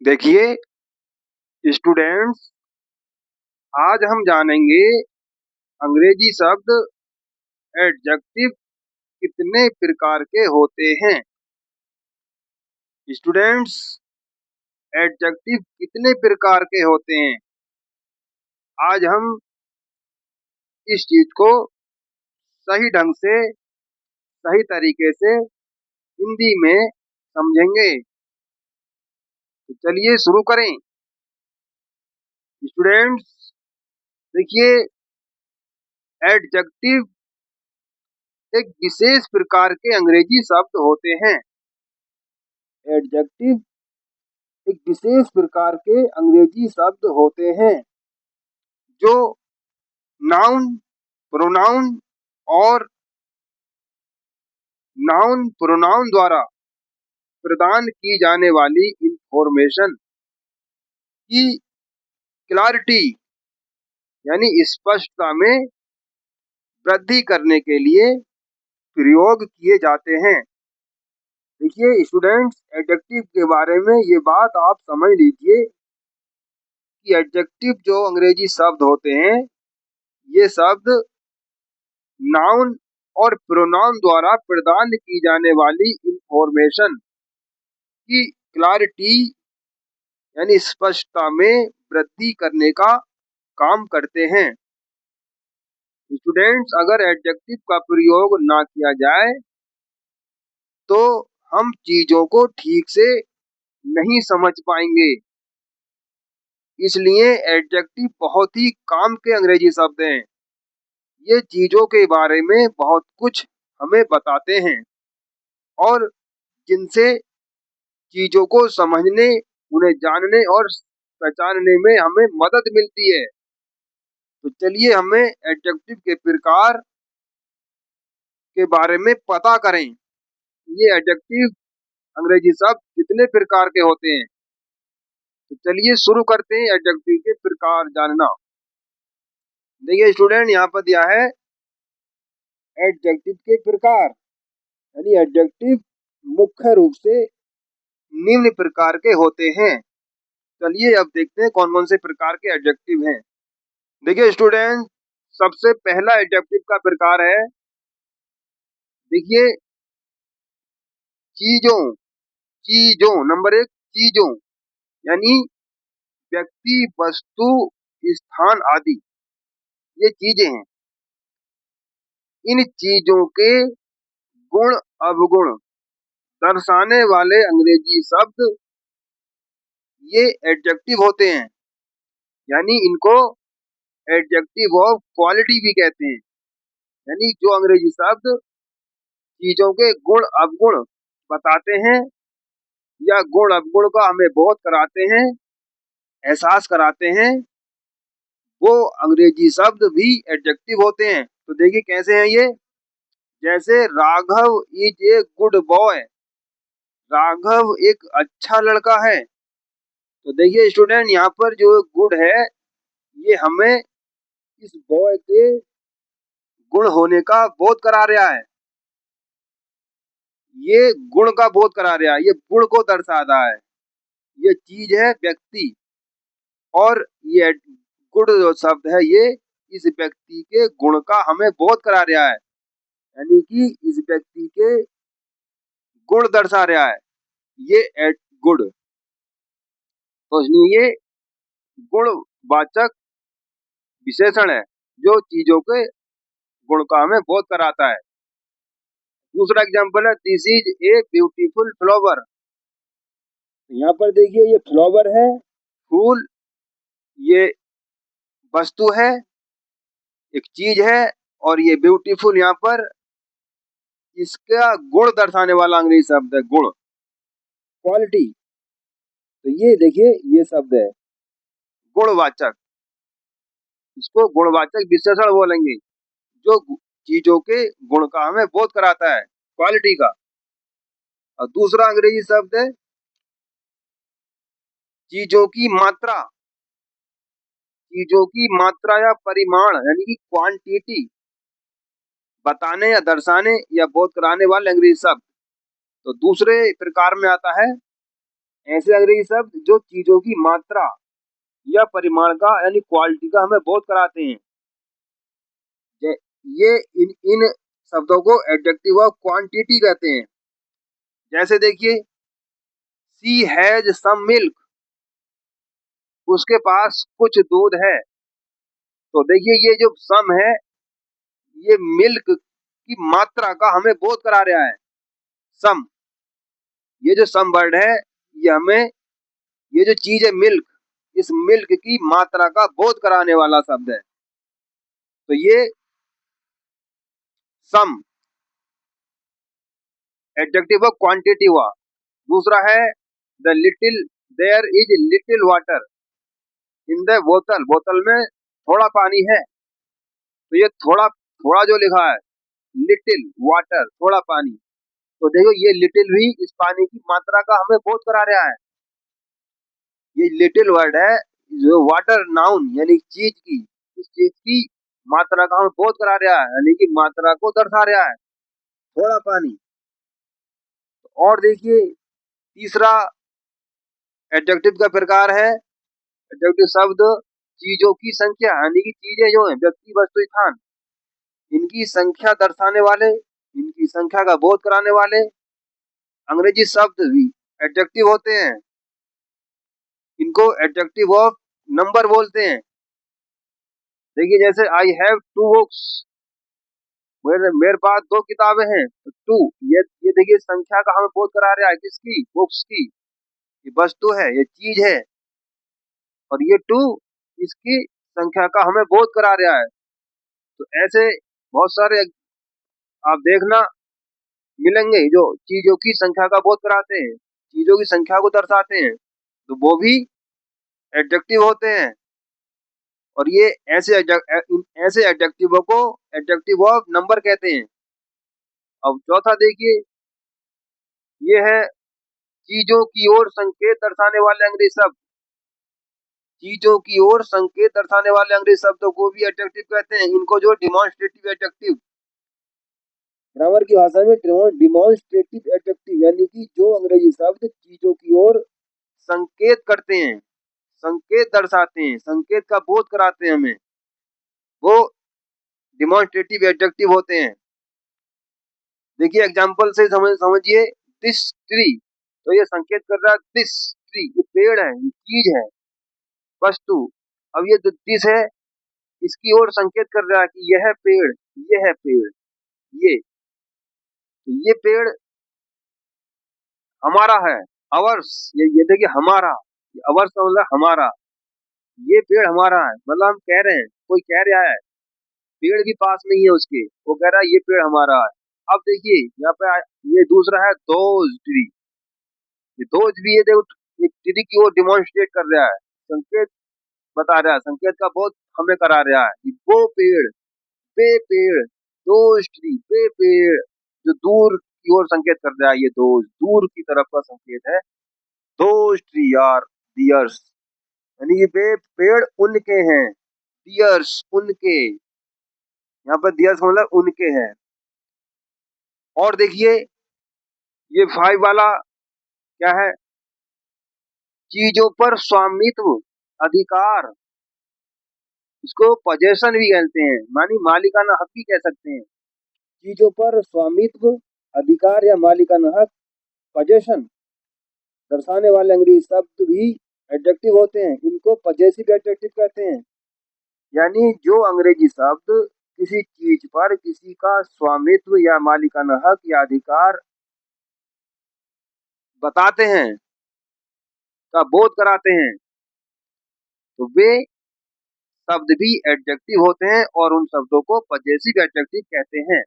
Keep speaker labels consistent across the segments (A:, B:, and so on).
A: देखिए स्टूडेंट्स, आज हम जानेंगे अंग्रेजी शब्द एडजेक्टिव कितने प्रकार के होते हैं। स्टूडेंट्स, एडजेक्टिव कितने प्रकार के होते हैं, आज हम इस चीज को सही ढंग से, सही तरीके से हिंदी में समझेंगे। तो चलिए शुरू करें। स्टूडेंट्स, देखिए एडजेक्टिव एक विशेष प्रकार के अंग्रेजी शब्द होते हैं। एडजेक्टिव एक विशेष प्रकार के अंग्रेजी शब्द होते हैं जो नाउन, प्रोनाउन और नाउन प्रोनाउन द्वारा प्रदान की जाने वाली इंफॉर्मेशन की क्लैरिटी यानी स्पष्टता में वृद्धि करने के लिए प्रयोग किए जाते हैं। देखिए स्टूडेंट्स, एडजेक्टिव के बारे में ये बात आप समझ लीजिए कि एडजेक्टिव जो अंग्रेजी शब्द होते हैं, ये शब्द नाउन और प्रोनाउन द्वारा प्रदान की जाने वाली इंफॉर्मेशन की क्लैरिटी यानी स्पष्टता में वृद्धि करने का काम करते हैं। स्टूडेंट्स, अगर एडजेक्टिव का प्रयोग ना किया जाए तो हम चीजों को ठीक से नहीं समझ पाएंगे। इसलिए एडजेक्टिव बहुत ही काम के अंग्रेजी शब्द हैं। ये चीजों के बारे में बहुत कुछ हमें बताते हैं और जिनसे चीजों को समझने, उन्हें जानने और पहचानने में हमें मदद मिलती है। तो चलिए हमें एडजेक्टिव के प्रकार के बारे में पता करें। ये एडजेक्टिव अंग्रेजी शब्द कितने प्रकार के होते हैं। तो चलिए शुरू करते हैं एडजेक्टिव के प्रकार जानना। देखिए स्टूडेंट, यहाँ पर दिया है एडजेक्टिव के प्रकार, यानी एडजेक्टिव मुख्य रूप से निम्न प्रकार के होते हैं। चलिए अब देखते हैं कौन कौन से प्रकार के एडजेक्टिव हैं। देखिए स्टूडेंट, सबसे पहला एडजेक्टिव का प्रकार है, देखिए चीजों। चीजों नंबर एक, चीजों यानी व्यक्ति, वस्तु, स्थान आदि, ये चीजें हैं। इन चीजों के गुण अवगुण दर्शाने वाले अंग्रेजी शब्द ये एडजेक्टिव होते हैं, यानी इनको एडजेक्टिव ऑफ क्वालिटी भी कहते हैं। यानी जो अंग्रेजी शब्द चीजों के गुण अवगुण बताते हैं या गुण अवगुण का हमें बोध कराते हैं, एहसास कराते हैं, वो अंग्रेजी शब्द भी एडजेक्टिव होते हैं। तो देखिए कैसे हैं ये। जैसे Raghav is a good boy, Raghav एक अच्छा लड़का है। तो देखिए स्टूडेंट, यहाँ पर जो गुड है ये हमें इस बॉय के गुण होने का बोध करा रहा है। ये गुण का बोध करा रहा है, ये गुण को दर्शा रहा है। ये चीज है व्यक्ति, और ये गुड जो शब्द है ये इस व्यक्ति के गुण का हमें बोध करा रहा है, यानी कि इस व्यक्ति के गुण दर्शा रहा है। ये एड गुड, तो इसलिए ये गुणवाचक विशेषण है जो चीजों के गुण का हमें बोध कराता है। दूसरा एग्जाम्पल है, this is a beautiful flower. यहाँ पर देखिए ये फ्लावर है, फूल, ये वस्तु है, एक चीज है, और ये ब्यूटीफुल यहाँ पर इसका गुण दर्शाने वाला अंग्रेजी शब्द है, गुण, क्वालिटी। तो ये देखिए ये शब्द है गुणवाचक, इसको गुणवाचक विशेषण बोलेंगे जो चीजों के गुण का हमें बोध कराता है, क्वालिटी का। और दूसरा अंग्रेजी शब्द है चीजों की मात्रा। चीजों की मात्रा या परिमाण यानी कि क्वांटिटी बताने या दर्शाने या बोध कराने वाले अंग्रेजी शब्द। तो दूसरे प्रकार में आता है ऐसे अंग्रेजी शब्द जो चीजों की मात्रा या परिमाण का यानी क्वालिटी का हमें बोध कराते हैं। ये इन इन शब्दों को एडजेक्टिव ऑफ क्वांटिटी कहते हैं। जैसे देखिए, सी हैज सम मिल्क, उसके पास कुछ दूध है। तो देखिए ये जो सम है, ये मिल्क की मात्रा का हमें बोध करा रहा है। सम, ये जो सम वर्ड है, ये हमें, ये जो चीज है मिल्क, इस मिल्क की मात्रा का बोध कराने वाला शब्द है। तो ये सम एडजेक्टिव ऑफ क्वांटिटी हुआ। दूसरा है the little, there is little water in the बोतल, बोतल में थोड़ा पानी है। तो ये थोड़ा, थोड़ा जो लिखा है लिटिल वाटर, थोड़ा पानी, तो देखो ये लिटिल भी इस पानी की मात्रा का हमें बोध करा रहा है। ये लिटिल वर्ड है जो वाटर नाउन यानी चीज की, इस चीज की मात्रा का हमें बोध करा रहा है, यानी कि मात्रा को दर्शा रहा है, थोड़ा पानी। और देखिए तीसरा एडजेक्टिव का प्रकार है एडजेक्टिव शब्द चीजों की संख्या, यानी कि चीजें जो है व्यक्ति वस्तु स्थान, इनकी संख्या दर्शाने वाले, इनकी संख्या का बोध कराने वाले अंग्रेजी शब्द भी एडजेक्टिव होते हैं। इनको एडजेक्टिव ऑफ नंबर बोलते हैं। देखिए जैसे आई हैव टू बुक्स, मेरे पास दो किताबें हैं। तो टू, ये देखिए संख्या का हमें बोध करा रहा है, किसकी, बुक्स की। ये वस्तु है, ये चीज है, और ये टू इसकी संख्या का हमें बोध करा रहा है। तो ऐसे बहुत सारे आप देखना मिलेंगे जो चीजों की संख्या का बोध कराते हैं, चीजों की संख्या को दर्शाते हैं, तो वो भी एडजेक्टिव होते हैं। और ये ऐसे एडजेक्टिवों को एडजेक्टिव ऑफ नंबर कहते हैं। अब चौथा देखिए, ये है चीजों की ओर संकेत दर्शाने वाले अंग्रेजी शब्द। चीजों की ओर संकेत दर्शाने वाले अंग्रेजी शब्दों को भी एडजेक्टिव कहते हैं। इनको जो डिमॉन्स्ट्रेटिव एडजेक्टिव, ग्रामर की भाषा में डिमॉन्स्ट्रेटिव एडजेक्टिव, यानी कि जो अंग्रेजी शब्द चीजों की ओर संकेत करते हैं, संकेत दर्शाते हैं, संकेत का बोध कराते हैं हमें, वो डिमॉन्स्ट्रेटिव एडजेक्टिव होते हैं। देखिए एग्जांपल से समझिए, दिस ट्री, तो ये संकेत कर रहा है, दिस ट्री ये पेड़ है, ये चीज है, वस्तु। अब ये दिस है, इसकी ओर संकेत कर रहा है कि यह पेड़, ये है पेड़, ये, तो ये पेड़ हमारा है, अवर्स, ये देखिए हमारा, अवर्स का मतलब हमारा, ये पेड़ हमारा है, मतलब हम कह रहे हैं, कोई कह रहा है, पेड़ भी पास नहीं है उसके, वो कह रहा है ये पेड़ हमारा है। अब देखिए यहाँ पे ये दूसरा है दोज ट्री, ये दोज भी, ये देखो ये ट्री की ओर डिमॉन्स्ट्रेट कर रहा है, संकेत बता रहा है, संकेत का बहुत हमें करा रहा है कि वो पेड़, वे पेड़, दोज ट्री, वे पेड़, जो दूर की ओर संकेत कर रहा है, ये दोज दूर की तरफ का संकेत है, दोज ट्री आर डियर्स, यानी कि वे पेड़ उनके हैं, डियर्स उनके, यहाँ पर डियर्स मतलब उनके हैं। और देखिए ये 5 वाला क्या है, चीजों पर स्वामित्व अधिकार, इसको पोजेशन भी कहते हैं, मानी मालिकाना हक भी कह सकते हैं। चीजों पर स्वामित्व अधिकार या मालिकाना हक, पोजेशन दर्शाने वाले अंग्रेजी शब्द भी एडजेक्टिव होते हैं। इनको पजेसिव एडजेक्टिव कहते हैं। यानी जो अंग्रेजी शब्द किसी चीज पर किसी का स्वामित्व या मालिकाना हक या अधिकार बताते हैं, का बोध कराते हैं, तो वे शब्द भी एडजेक्टिव होते हैं और उन शब्दों को पजेसिव एडजेक्टिव कहते हैं।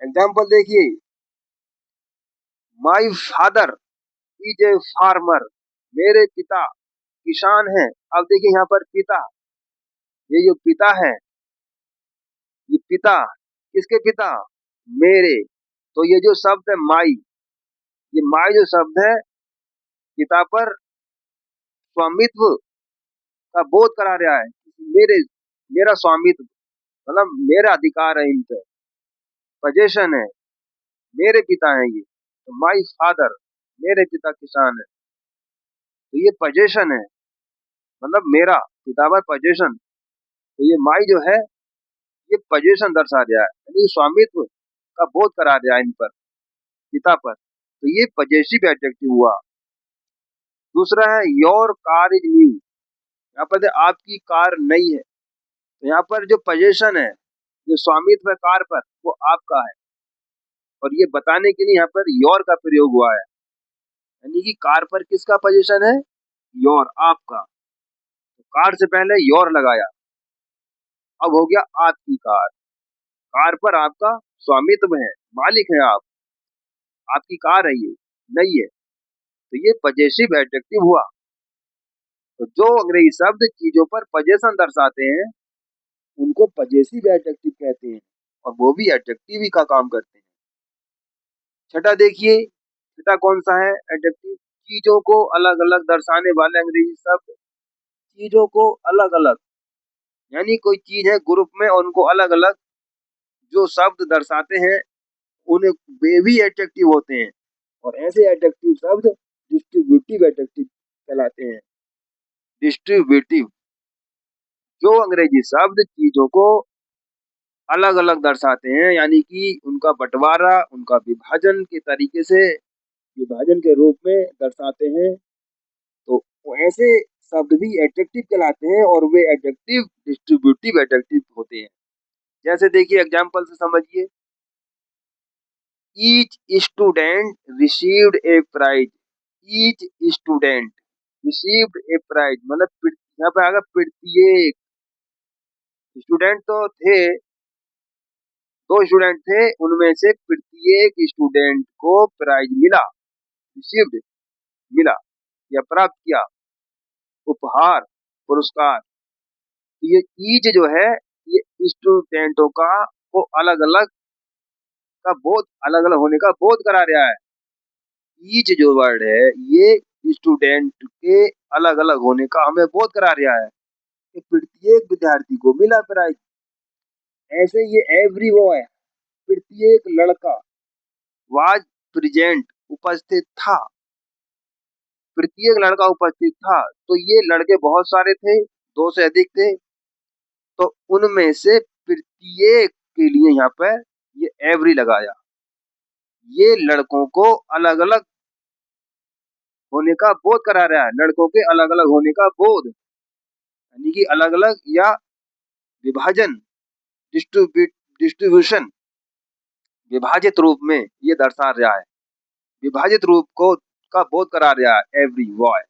A: एग्जाम्पल देखिए, my father is a farmer, मेरे पिता किसान हैं। अब देखिए यहाँ पर पिता, ये जो पिता है, ये पिता किसके पिता, मेरे, तो ये जो शब्द है माई, ये माई जो शब्द है पिता पर स्वामित्व का बोध करा रहा है, मेरे, मेरा स्वामित्व मतलब मेरा अधिकार है इन पे, पोजेशन है, मेरे पिता हैं ये, तो माई फादर, मेरे पिता किसान है। ये पोजेशन है, मतलब मेरा पिता पर पोजेशन। तो ये माई जो है ये पोजेशन दर्शा रहा है, यानी स्वामित्व का बोध करा रहा है इन पर, पिता पर। तो ये पजेसिव एडजेक्टिव हुआ। दूसरा है योर कार इज न्यू। यहाँ पर आपकी कार नई है। तो यहाँ पर जो पोजेशन है, जो स्वामित्व है कार पर, वो आपका है। और ये बताने के लिए यहाँ पर योर का प्रयोग हुआ है, यानी कि कार पर किसका पोजेशन है? योर, आपका। तो कार से पहले योर लगाया, अब हो गया आपकी कार। कार पर आपका स्वामित्व है, मालिक है आप, आपकी कार है, ये नहीं है। तो ये पजेसिव एडजेक्टिव हुआ। तो जो अंग्रेजी शब्द चीजों पर पजेशन दर्शाते हैं उनको पजेसिव एडजेक्टिव कहते हैं, और वो भी एडजेक्टिव ही का काम करते हैं। छठा देखिए, छठा कौन सा है एडजेक्टिव? चीजों को अलग अलग दर्शाने वाले अंग्रेजी शब्द। चीजों को अलग अलग, यानी कोई चीज है ग्रुप में और उनको अलग अलग जो शब्द दर्शाते हैं उन्हें वे भी एडजेक्टिव होते हैं। और ऐसे एडजेक्टिव शब्द डिस्ट्रीब्यूटिव एडजेक्टिव कहलाते हैं। डिस्ट्रीब्यूटिव, जो अंग्रेजी शब्द चीजों को अलग अलग दर्शाते हैं, यानी कि उनका बंटवारा, उनका विभाजन के तरीके से, विभाजन के रूप में दर्शाते हैं, तो ऐसे शब्द भी एडजेक्टिव कहलाते हैं, और वे एडजेक्टिव डिस्ट्रीब्यूटिव एडजेक्टिव होते हैं। जैसे देखिए एग्जांपल से समझिए, each student received a prize. Each student received a prize, मतलब यहाँ पे आएगा प्रत्येक। स्टूडेंट तो थे, दो स्टूडेंट थे, उनमें से प्रत्येक स्टूडेंट को प्राइज मिला, रिसीव्ड मिला या प्राप्त किया, उपहार, पुरस्कार। तो ये ईच जो है ये स्टूडेंटों का को अलग अलग का बोध, अलग अलग होने का बोध करा रहा है। ईच जो वर्ड है ये स्टूडेंट के अलग अलग होने का हमें बोध करा रहा है कि प्रत्येक विद्यार्थी को मिला प्राइज। ऐसे ये एवरी बॉय, प्रत्येक लड़का, वाज प्रेजेंट, उपस्थित था, प्रत्येक लड़का उपस्थित था। तो ये लड़के बहुत सारे थे, दो से अधिक थे, तो उनमें से प्रत्येक के लिए यहाँ पर ये एवरी लगाया। ये लड़कों को अलग अलग होने का बोध करा रहा है, लड़कों के अलग अलग होने का बोध, यानी कि अलग अलग या विभाजन, डिस्ट्रीब्यूशन, विभाजित रूप में ये दर्शा रहा है, विभाजित रूप को का बोध करा रहा है एवरी बॉय,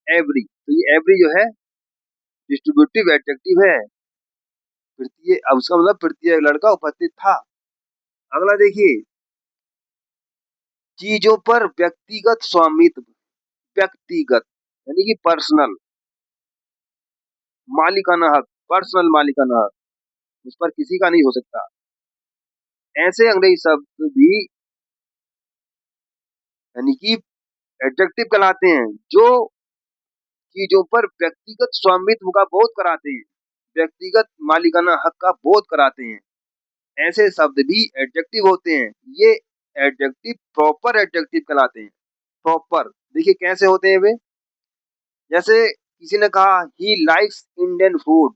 A: एवरी। तो ये एवरी जो है डिस्ट्रीब्यूटिव एडजेक्टिव है, प्रत्येक, अब उसका मतलब प्रत्येक लड़का उपस्थित था। अगला देखिए, चीजों पर व्यक्तिगत स्वामित्व। व्यक्तिगत यानी कि पर्सनल, मालिकाना हक, पर्सनल मालिकाना हक, उस पर किसी का नहीं हो सकता। ऐसे अंग्रेजी शब्द भी यानी कि एडजेक्टिव कहलाते हैं जो चीजों पर व्यक्तिगत स्वामित्व का बोध कराते हैं, व्यक्तिगत मालिकाना हक का बोध कराते हैं। ऐसे शब्द भी एडजेक्टिव होते हैं। ये एडजेक्टिव प्रॉपर एडजेक्टिव कहलाते हैं। प्रॉपर देखिए कैसे होते हैं वे। जैसे किसी ने कहा ही लाइक्स इंडियन फूड,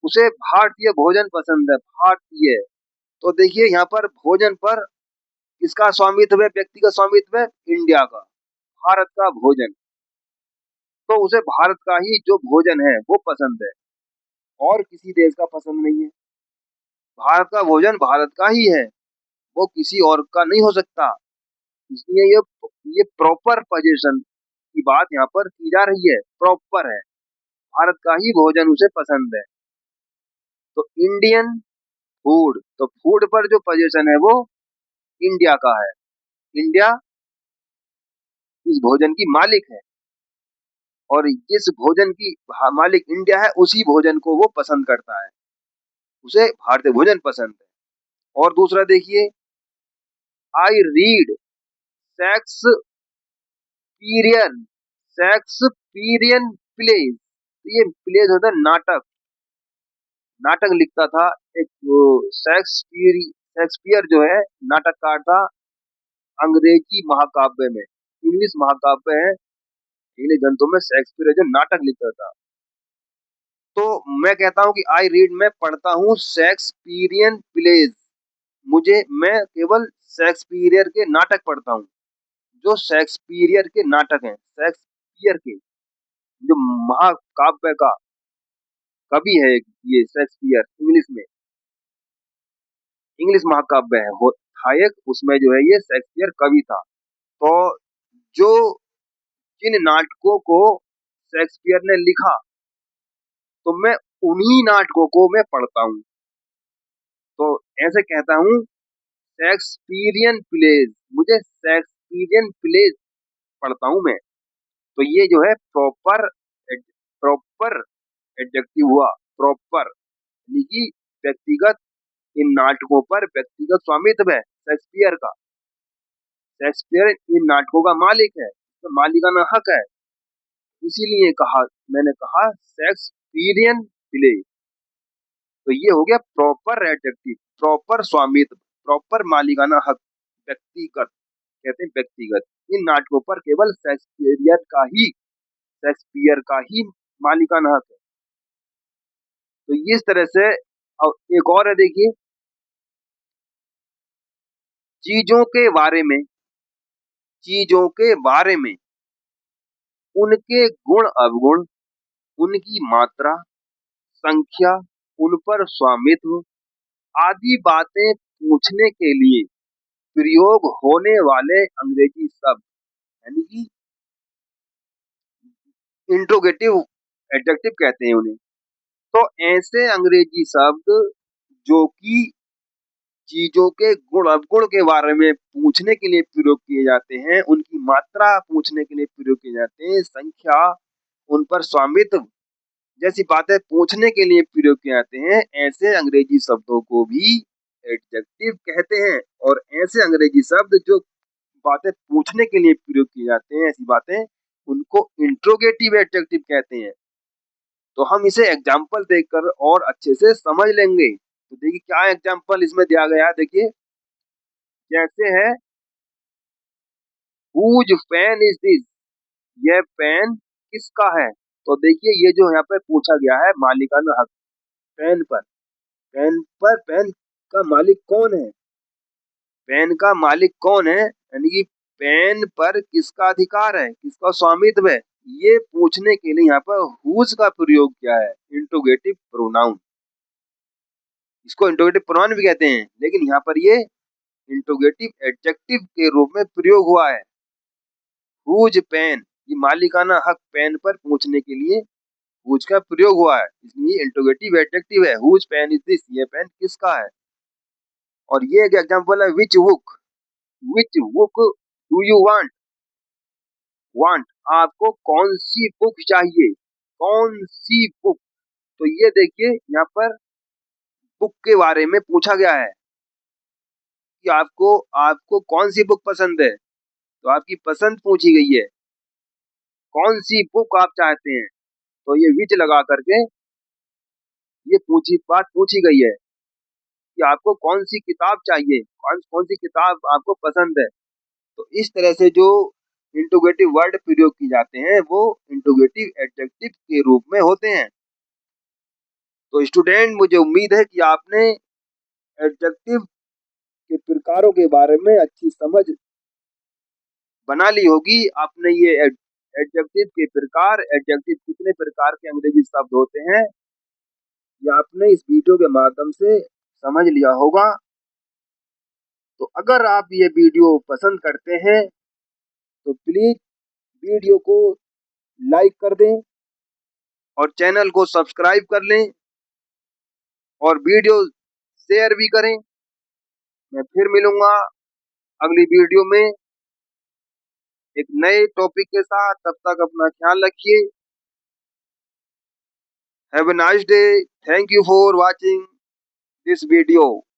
A: उसे भारतीय भोजन पसंद है, भारतीय। तो देखिए यहाँ पर भोजन पर किसका स्वामित्व है? व्यक्तिगत स्वामित्व है इंडिया का, भारत का भोजन। तो उसे भारत का ही जो भोजन है वो पसंद है, और किसी देश का पसंद नहीं है। भारत का भोजन भारत का ही है, वो किसी और का नहीं हो सकता। इसलिए ये प्रॉपर पोजीशन की बात यहाँ पर की जा रही है, प्रॉपर है, भारत का ही भोजन उसे पसंद है। तो इंडियन फूड, तो फूड पर जो पोजीशन है वो इंडिया का है, इंडिया इस भोजन की मालिक है, और जिस भोजन की मालिक इंडिया है उसी भोजन को वो पसंद करता है, उसे भारतीय भोजन पसंद है। और दूसरा देखिए, I read Shakespearean, Shakespearean plays. ये प्लेज होता है नाटक, नाटक लिखता था एक शेक्सपियर जो है नाटककार था, अंग्रेजी महाकाव्य में, इंग्लिश महाकाव्य है, पहले ग्रंथों में शेक्सपियर जो नाटक लिखता था। तो मैं कहता हूँ कि आई रीड, मैं पढ़ता हूँ शेक्सपियरियन प्लेज। मैं केवल शेक्सपियर के नाटक पढ़ता हूँ। जो शेक्सपियर के नाटक हैं, शेक्सपियर के जो महाकाव्य का कवि है, ये शेक्सपियर इंग्लिश महाकाव्य है था एक, उसमें जो है ये शेक्सपियर कवि था। तो जो जिन नाटकों को शेक्सपियर ने लिखा, तो मैं उन्हीं नाटकों को मैं पढ़ता हूँ। तो ऐसे कहता हूँ शेक्सपियरियन प्लेज, मुझे शेक्सपियरियन प्लेज पढ़ता हूँ मैं। तो ये जो है प्रॉपर प्रॉपर एडजेक्टिव हुआ, प्रॉपर, यानी कि व्यक्तिगत, इन नाटकों पर व्यक्तिगत स्वामित्व है शेक्सपियर का। शेक्सपियर इन नाटकों का मालिक है, तो मालिकाना हक है। इसीलिए मैंने कहा शेक्सपियरियन प्ले। तो ये हो गया प्रॉपर एडजेक्टिव, प्रॉपर स्वामित्व, प्रॉपर मालिकाना हक, व्यक्तिगत, कहते हैं व्यक्तिगत। इन नाटकों पर केवल शेक्सपियर का ही मालिकाना हक है। तो इस तरह से एक और है, देखिए, चीजों के बारे में, चीजों के बारे में उनके गुण अवगुण, उनकी मात्रा, संख्या, उन पर स्वामित्व आदि बातें पूछने के लिए प्रयोग होने वाले अंग्रेजी शब्द, यानी कि इंट्रोगेटिव एडजेक्टिव कहते हैं उन्हें। तो ऐसे अंग्रेजी शब्द जो कि चीजों के गुण अवगुण के बारे में पूछने के लिए प्रयोग किए जाते हैं, उनकी मात्रा पूछने के लिए प्रयोग किए जाते हैं, संख्या, उन पर स्वामित्व जैसी बातें पूछने के लिए प्रयोग किए जाते हैं, ऐसे अंग्रेजी शब्दों को भी एडजेक्टिव कहते हैं। और ऐसे अंग्रेजी शब्द जो बातें पूछने के लिए प्रयोग किए जाते हैं, ऐसी बातें, उनको इंट्रोगेटिव एडजेक्टिव कहते हैं। तो हम इसे एग्जाम्पल देखकर और अच्छे से समझ लेंगे। तो देखिए क्या एग्जाम्पल इसमें दिया गया है, देखिए जैसे है हुज पेन इज दिस, यह पेन किसका है। तो देखिए ये जो यहाँ पे पूछा गया है मालिकाना हक, पेन पर, पेन का मालिक कौन है, पेन का मालिक कौन है, यानी कि पेन पर किसका अधिकार है, किसका स्वामित्व है, ये पूछने के लिए यहाँ पर हुज का प्रयोग किया है, इंट्रोगेटिव प्रोनाउन। इसको इंट्रोगेटिव प्रोनाउन भी कहते हैं, लेकिन यहाँ पर ये इंट्रोगेटिव एडजेक्टिव के रूप में प्रयोग हुआ है। हुज पेन, ये मालिकाना हक पेन पर पूछने के लिए हुज का प्रयोग हुआ है, इसलिए इंट्रोगेटिव एडजेक्टिव है। हुज पेन इज दिस, ये पेन किसका है। और ये एक एग्जांपल है which book do you want, want, आपको कौन सी बुक चाहिए, कौन सी बुक। तो ये देखिए यहाँ पर बुक के बारे में पूछा गया है कि आपको आपको कौन सी बुक पसंद है, तो आपकी पसंद पूछी गई है, कौन सी बुक आप चाहते हैं। तो ये विच लगा करके ये बात पूछी गई है कि आपको कौन सी किताब चाहिए, कौन सी किताब आपको पसंद है। तो इस तरह से जो इंट्रोगेटिव वर्ड प्रयोग किए जाते हैं वो इंट्रोगेटिव एडजेक्टिव के रूप में होते हैं। तो स्टूडेंट, मुझे उम्मीद है कि आपने एडजेक्टिव के प्रकारों के बारे में अच्छी समझ बना ली होगी। आपने ये एडजेक्टिव के प्रकार, एडजेक्टिव कितने प्रकार के अंग्रेजी शब्द होते हैं, ये आपने इस वीडियो के माध्यम से समझ लिया होगा। तो अगर आप ये वीडियो पसंद करते हैं तो प्लीज वीडियो को लाइक कर दें और चैनल को सब्सक्राइब कर लें और वीडियो शेयर भी करें। मैं फिर मिलूंगा अगली वीडियो में एक नए टॉपिक के साथ। तब तक अपना ख्याल रखिए। Have a nice day. Thank you for watching this video.